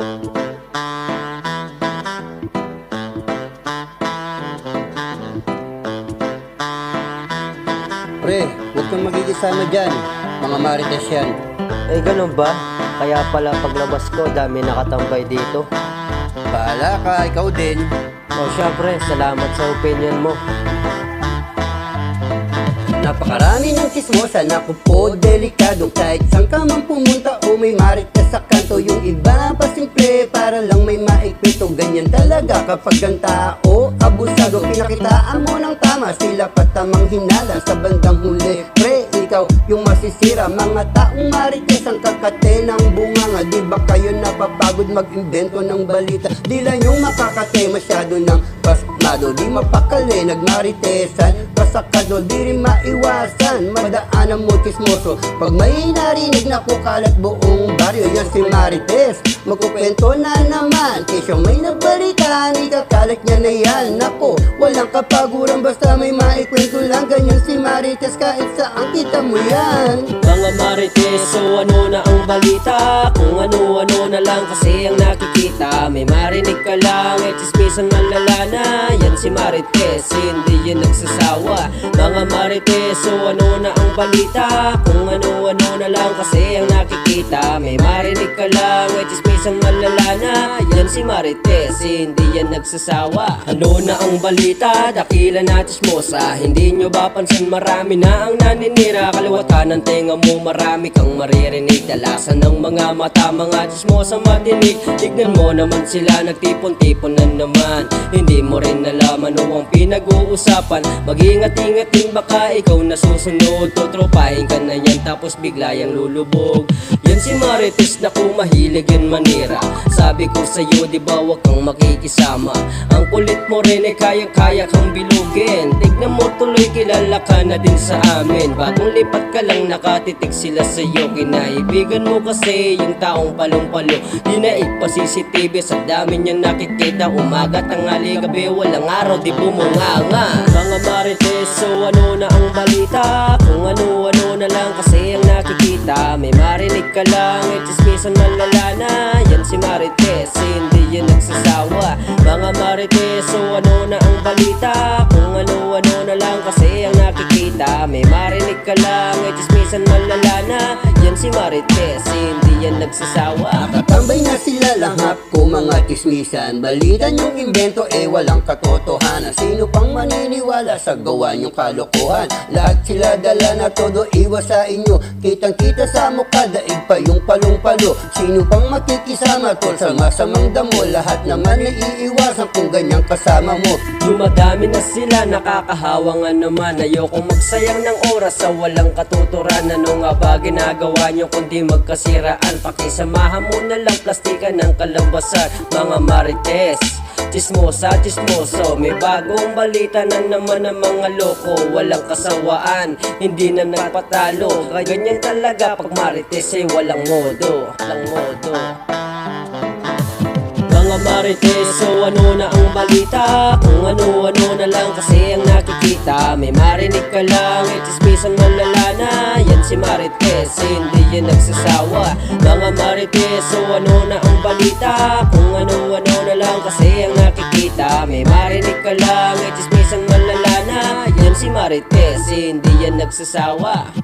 Pre, huwag kang magkikisama dyan. Mga marites yan. Eh, ganun ba? Kaya pala paglabas ko, dami nakatambay dito. Bahala ka, ikaw din. O syempre, salamat sa opinion mo. Napakarami ng chismosa, naku po, delikado. Kahit saan ka man pumunta o may marites sa kanto. Yung iba pa simple, para lang may maikwento. Ganyan talaga kapag ang tao abusado. Pinakitaan mo ng tama, sila patamang hinala sa bandang huli. Pre, ikaw yung masisira. Mga taong marites ang kakate ng bunganga. Di ba kayo napapagod mag-invento ng balita? Di lang yung makakate, masyado ng pasmado. Di mapakali, nagmaritesan, pasakado. Di rin maiwasan, madaanan mo chismoso. Pag may narinig na kukalat buong baryo, yan si Marites. Magkukwento na naman, kesyo may nabalita, ikakalat niya na yan. Nako, walang kapaguran, basta may maikwento lang. Ganyan si Marites, kahit saan kita mo yan. Mga marites, so ano na ang balita? Kung ano-ano na lang kasi ang nakikita. May marinig ka lang, chismisan malala na. Yan si Marites, hindi yan nagsasawa. Mga marites, so ano na ang balita? Kung ano-ano na lang kasi ang nakikita. May marinig ka lang, chismisan malala na. Yan si Marites, hindi yan nagsasawa. Ano na ang balita? Dakila na chismosa. Hindi nyo ba pansin marami na ang naninira? Kaliwat kanan tenga mo, marami kang maririnig. Dalasan ng mga mata, mga chismosa matinig. Tignan mo naman sila, nagtipon-tipon na naman. Hindi mo rin nalaman o ang pinag-uusapan. Mag-ingat-ingat din, baka ikaw nasusunod. Tutropahin ka na yan, tapos bigla yang lulubog. Yan si Marites, naku mahilig yan manira. Sabi ko sa'yo, di ba wag kang makikisama. Ang kulit mo rin ay kaya-kaya kang bilugin. Tignan mo tuloy, kilala ka na din sa amin. Bagong lipat ka lang, nakatitig sila sa'yo. Kinaibigan mo kasi yung taong palong-palo. Di na ipa CCTV, sa dami niyang nakikita. Umaga, tanghali, gabi, walang araw, di bumunganga. Mga Marites, so ano na ang balita? Kung ano-ano na lang kasi ang nakikita. May marinig ka lang, chismisan malala na. Yan si Marites, hindi yan nagsasawa. Mga Marites, so ano na ang balita? Kung ano-ano na lang kasi ang nakikita. May marinig ka lang, chismisan malala na. Yan si Marites, hindi yan nagsasawa. Nakatambay na sila langhap ko, mga chismisan. Balita niyong invento, walang katotohanan. Sino pang maniniwala sa gawa niyong kalokohan? Lahat sila dala na todo, iwas sa inyo. Kitang-kita sa mukha, daig pa yung palong-palo. Sino pang makikisama tol sa masamang damo? Lahat naman ay iiwasan kung ganyang kasama mo. Dumadami na sila, nakakahawa nga naman. Ayokong magsayang ng oras sa walang katuturan. Ano nga ba ginagawa nyo kundi magkasiraan? Pakisamahan mo na lang, plastikan ng kalabasan. Mga Marites, chismosa, chismoso. May bagong balita na naman ng mga loko. Walang kasawaan, hindi na nagpatalo. Ganyan talaga pag Marites ay walang modo. Walang modo. Mga Marites, so ano na ang balita? Kung ano-ano na lang kasi ang nakikita. May marinig ka lang, chismisan malala na. Yan si Marites, hindi yan nagsasawa. Mga Marites, so ano na ang balita? Kung ano-ano na lang kasi ang nakikita. May marinig ka lang, chismisan malala na. Yan si Marites, hindi yan nagsasawa.